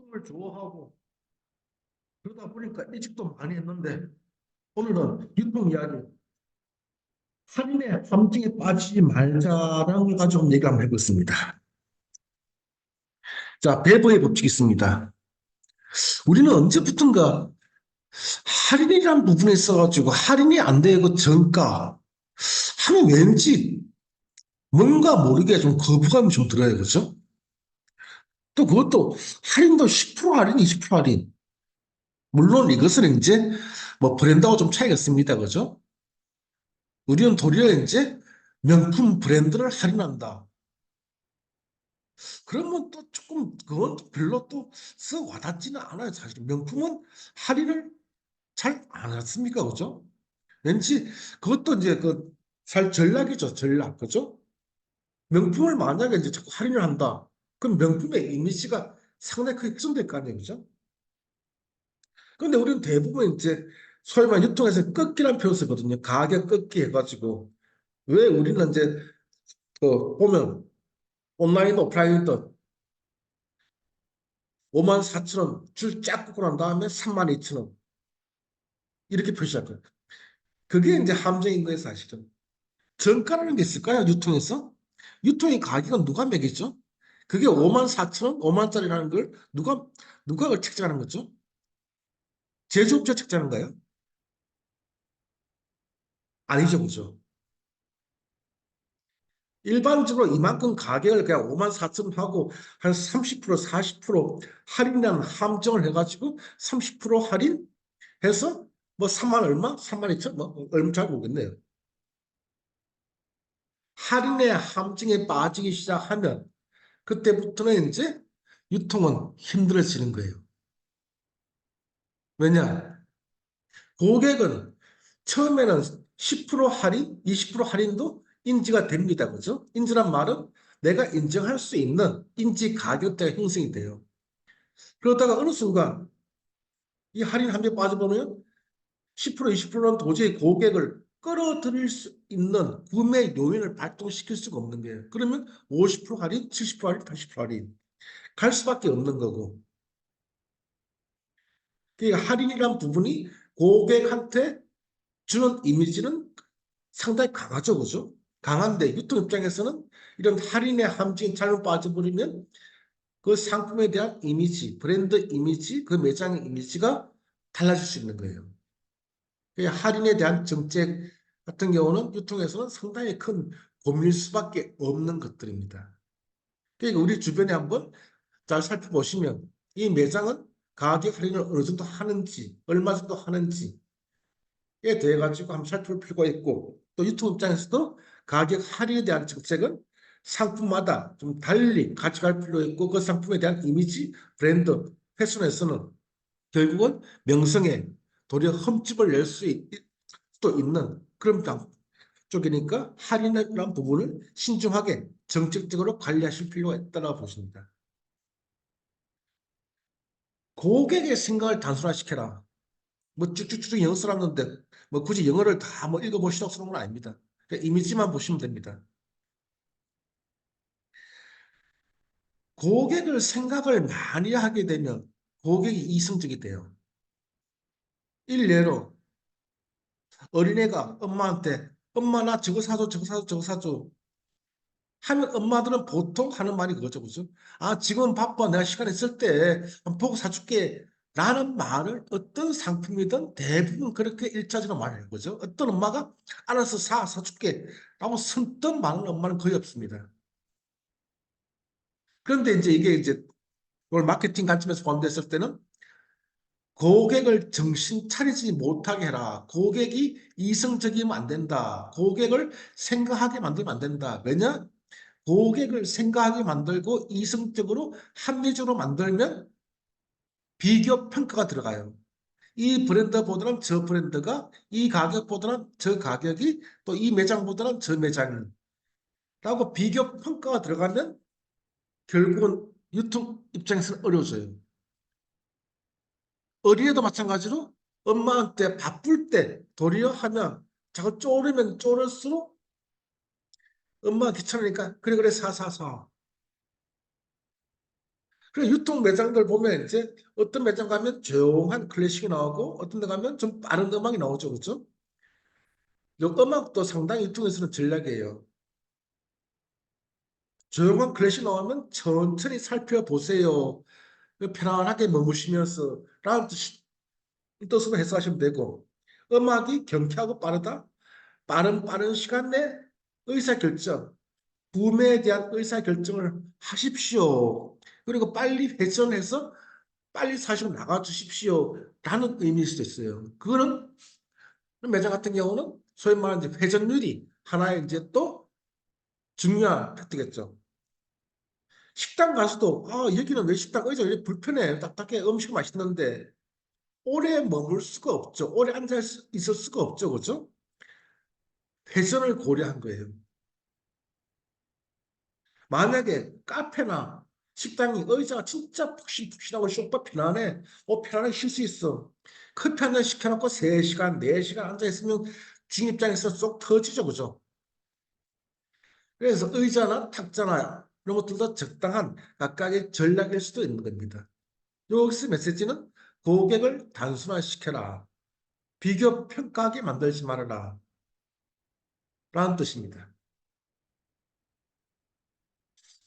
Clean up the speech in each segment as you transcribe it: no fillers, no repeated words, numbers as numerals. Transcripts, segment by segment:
유통을 좋아하고 그러다 보니까 일찍도 많이 했는데 오늘은 유통 이야기 할인의 함정에 빠지지 말자라는 걸 가지고 얘기를 한번 해보겠습니다. 자, 배버의 법칙이 있습니다. 우리는 언제부턴가 할인이라는 부분에 있어가지고 할인이 안 되고 정가 하면 왠지 뭔가 모르게 좀 거부감이 좀 들어요. 그죠? 또 그것도 할인도 10% 할인, 20% 할인. 물론 이것은 이제 뭐 브랜드하고 좀 차이가 있습니다. 그죠? 우리는 도리어 이제 명품 브랜드를 할인한다. 그러면 또 조금 그건 별로 또 썩 와닿지는 않아요. 사실 명품은 할인을 잘 안 했습니까? 그죠? 왠지 그것도 이제 그 살 전략이죠. 전략. 그죠? 명품을 만약에 이제 자꾸 할인을 한다. 그럼 명품의 이미지가 상당히 크게 훼손될 거 아니에요. 그죠? 근데 우리는 대부분 이제 소위 말해 유통에서 꺾기란 표현을 쓰거든요. 가격 꺾기 해가지고. 왜 우리는 이제 그 보면 온라인 오프라인이든 5만 4천 원 줄 쫙 긋고 난 다음에 3만 2천 원 이렇게 표시할 거예요. 그게 이제 함정인 거예요, 사실은. 정가라는 게 있을까요, 유통에서? 유통의 가격은 누가 매기죠? 그게 5만 4천 원, 5만짜리라는 걸 누가 그걸 책정하는 거죠? 제조업체 책정하는 거예요? 아니죠, 그죠? 일반적으로 이만큼 가격을 그냥 5만 4천 원 하고 한 30%, 40% 할인이라는 함정을 해가지고 30% 할인해서 뭐 3만 얼마? 3만 2천? 뭐 얼마 잘 모르겠네요. 할인의 함정에 빠지기 시작하면 그때부터는 이제 유통은 힘들어지는 거예요. 왜냐? 고객은 처음에는 10% 할인, 20% 할인도 인지가 됩니다. 그죠? 인지란 말은 내가 인정할 수 있는 인지 가격대가 형성이 돼요. 그러다가 어느 순간 이 할인 함정에 빠져보면 10%, 20%는 도저히 고객을 끌어들일 수 있는 구매 요인을 발동시킬 수가 없는 거예요. 그러면 50% 할인, 70% 할인, 80% 할인 갈 수밖에 없는 거고. 그 할인이란 부분이 고객한테 주는 이미지는 상당히 강하죠, 그죠? 강한데 유통 입장에서는 이런 할인의 함정에 잘못 빠져버리면 그 상품에 대한 이미지, 브랜드 이미지, 그 매장의 이미지가 달라질 수 있는 거예요. 그 할인에 대한 정책 같은 경우는 유통에서는 상당히 큰 고민일 수밖에 없는 것들입니다. 그러니까 우리 주변에 한번 잘 살펴보시면 이 매장은 가격 할인을 어느 정도 하는지, 얼마 정도 하는지에 대해 가지고 한번 살펴볼 필요가 있고 또 유튜브 입장에서도 가격 할인에 대한 정책은 상품마다 좀 달리 가져갈 필요 있고 그 상품에 대한 이미지, 브랜드, 패션에서는 결국은 명성에 도리어 흠집을 낼 수도 있는 그런 쪽이니까 할인이라는 부분을 신중하게 정책적으로 관리하실 필요가 있다고 보십니다. 고객의 생각을 단순화시켜라. 뭐 쭉쭉쭉 영어 써놨는데 뭐 굳이 영어를 다 뭐 읽어보시라고 쓰는 건 아닙니다. 그냥 이미지만 보시면 됩니다. 고객을 생각을 많이 하게 되면 고객이 이성적이 돼요. 일례로 어린애가 엄마한테 엄마 나 저거 사줘 저거 사줘 저거 사줘 하면 엄마들은 보통 하는 말이 그거죠. 그죠? 아, 지금 바빠. 내가 시간 있을 때 보고 사줄게. 라는 말을 어떤 상품이든 대부분 그렇게 일차적으로 말해요. 그죠? 어떤 엄마가 알아서 사줄게. 라고 선뜻 말하는 엄마는 거의 없습니다. 그런데 이제 이게 이제 오늘 마케팅 관점에서 본다했을 때는 고객을 정신 차리지 못하게 해라. 고객이 이성적이면 안 된다. 고객을 생각하게 만들면 안 된다. 왜냐? 고객을 생각하게 만들고 이성적으로 합리적으로 만들면 비교 평가가 들어가요. 이 브랜드보다는 저 브랜드가 이 가격보다는 저 가격이 또 이 매장보다는 저 매장이 라고 비교 평가가 들어가면 결국은 유통 입장에서는 어려워져요. 어린애도 마찬가지로 엄마한테 바쁠 때 도리어 하면 자꾸 쪼르면 쪼를수록 엄마가 귀찮으니까 그래 그래 사 사 사. 그리고 유통 매장들 보면 이제 어떤 매장 가면 조용한 클래식이 나오고 어떤 데 가면 좀 빠른 음악이 나오죠. 그죠? 이 음악도 상당히 유통에서는 전략이에요. 조용한 클래식 나오면 천천히 살펴보세요. 편안하게 머무시면서 라는 뜻으로 해석하시면 되고 음악이 경쾌하고 빠르다. 빠른 시간 내 의사결정, 구매에 대한 의사결정을 하십시오. 그리고 빨리 회전해서 빨리 사시고 나가주십시오. 라는 의미일 수도 있어요. 그거는 매장 같은 경우는 소위 말하는 이제 회전율이 하나의 이제 또 중요한 팩트겠죠. 식당 가서도 여기는 왜 식당 의자 이렇게 불편해 딱딱해 음식 맛있는데 오래 머물 수가 없죠. 오래 앉아 있을 수가 없죠. 그죠? 회전을 고려한 거예요. 만약에 카페나 식당이 의자가 진짜 푹신푹신하고 쇼파 편안해. 편안하게 쉴 수 있어. 커피 한 잔 시켜놓고 3시간, 4시간 앉아있으면 주인 입장에서 쏙 터지죠. 그죠? 그래서 의자나 탁자나 이런 것들도 적당한 각각의 전략일 수도 있는 겁니다. 여기서 메시지는 고객을 단순화시켜라. 비교 평가하게 만들지 말아라. 라는 뜻입니다.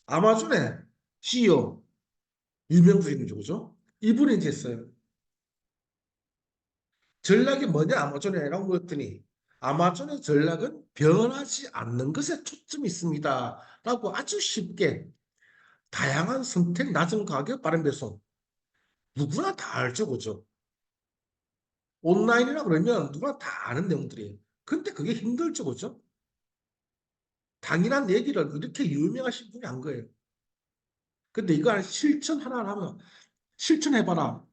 아마존의 CEO 유명 분이죠. 그죠? 이분이 이제 했어요. 전략이 뭐냐 아마존이라고 물었더니 아마존의 전략은 변하지 않는 것에 초점이 있습니다. 라고 아주 쉽게 다양한 선택, 낮은 가격, 빠른 배송. 누구나 다 알죠. 그죠? 온라인이라 그러면 누구나 다 아는 내용들이에요. 근데 그게 힘들죠. 그죠? 당연한 얘기를 이렇게 유명하신 분이 한 거예요. 근데 이거 실천 하나 하면 실천해봐라.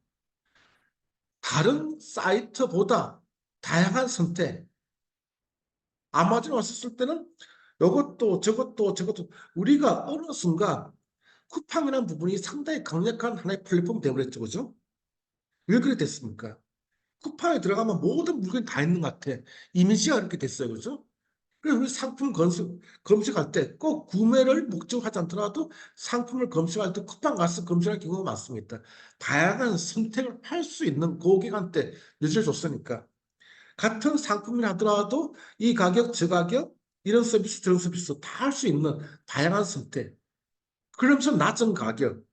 다른 사이트보다 다양한 선택. 아마존에 왔었을 때는 이것도 저것도 우리가 어느 순간 쿠팡이라는 부분이 상당히 강력한 하나의 플랫폼이 되어버렸죠. 그죠? 왜 그렇게 됐습니까? 쿠팡에 들어가면 모든 물건이 다 있는 것 같아. 이미지가 그렇게 됐어요. 그죠? 그래서 우리 상품 검색할 때 꼭 구매를 목적하지 않더라도 상품을 검색할 때 쿠팡 가서 검색할 경우가 많습니다. 다양한 선택을 할 수 있는 고객한테 여지를 줬으니까. 같은 상품이라 하더라도 이 가격, 저 가격, 이런 서비스, 저런 서비스 다 할 수 있는 다양한 선택. 그러면서 낮은 가격.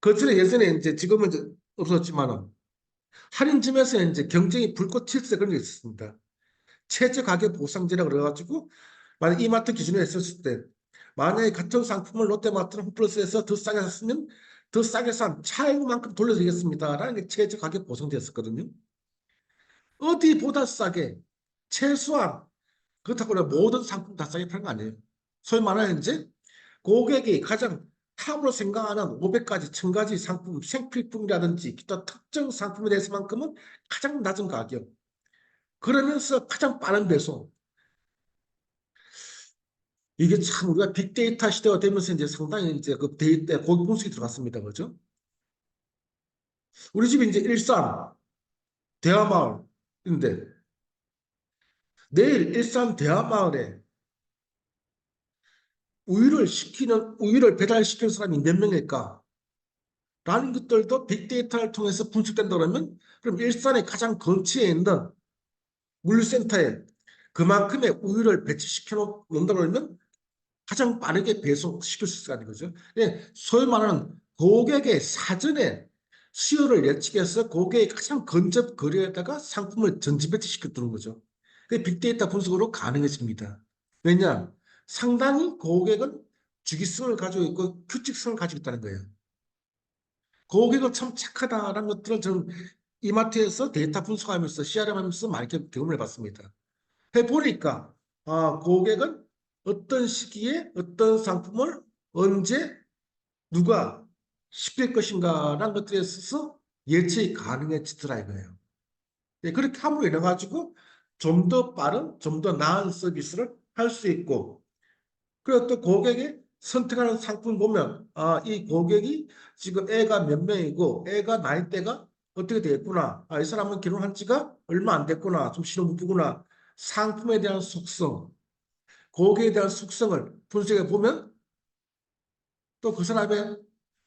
그 전에 예전에 이제 지금은 이제 없었지만은 할인점에서 이제 경쟁이 불꽃 튈 때 그런 게 있었습니다. 최저 가격 보상제라 그래가지고 만약 이마트 기준으로 했었을 때 만약에 같은 상품을 롯데마트나 홈플러스에서 더 싸게 샀으면 더 싸게 산 차액만큼 돌려드리겠습니다라는 게 최저 가격 보상제였었거든요. 어디보다 싸게 최소한 그렇다고 모든 상품 다 싸게 파는 거 아니에요. 소위 말하는 이제 고객이 가장 탑으로 생각하는 500가지, 1000가지 상품, 생필품이라든지 기타 특정 상품에 대해서만큼은 가장 낮은 가격. 그러면서 가장 빠른 배송. 이게 참 우리가 빅데이터 시대가 되면서 이제 상당히 이제 그 데이터 고객 분석이 들어갔습니다. 그죠? 우리 집이 이제 일산 대하마을인데 내일 일산 대하마을에 우유를 배달시키는 사람이 몇 명일까? 라는 것들도 빅데이터를 통해서 분석된다 그러면 그럼 일산의 가장 근처에 있는 물류센터에 그만큼의 우유를 배치시켜 놓는다 그러면 가장 빠르게 배송시킬 수 있다는 거죠. 예, 소위 말하는 고객의 사전에 수요를 예측해서 고객의 가장 근접 거리에다가 상품을 전지 배치시켜 두는 거죠. 그 빅데이터 분석으로 가능해집니다. 왜냐? 상당히 고객은 주기성을 가지고 있고 규칙성을 가지고 있다는 거예요. 고객은 참 착하다라는 것들을 저는 이마트에서 데이터 분석하면서 CRM 하면서 많이 경험을 해봤습니다. 해보니까 고객은 어떤 시기에 어떤 상품을 언제 누가 시킬 것인가라는 것들에 있어서 예측이 가능해지더라 이거예요. 네, 그렇게 함으로 인해 가지고 좀 더 빠른, 좀 더 나은 서비스를 할 수 있고 그리고 또 고객이 선택하는 상품 보면 이 고객이 지금 애가 몇 명이고 애가 나이대가 어떻게 되겠구나. 이 사람은 결혼한 지가 얼마 안 됐구나. 좀 신혼부부구나. 상품에 대한 속성, 고객에 대한 속성을 분석해 보면 또 그 사람의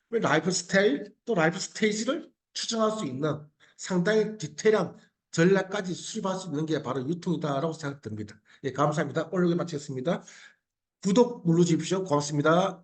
라이프 스타일, 또 라이프 스테이지를 추정할 수 있는 상당히 디테일한 전략까지 수립할 수 있는 게 바로 유통이다라고 생각됩니다. 예, 감사합니다. 오늘 여기 마치겠습니다. 구독 눌러주십시오. 고맙습니다.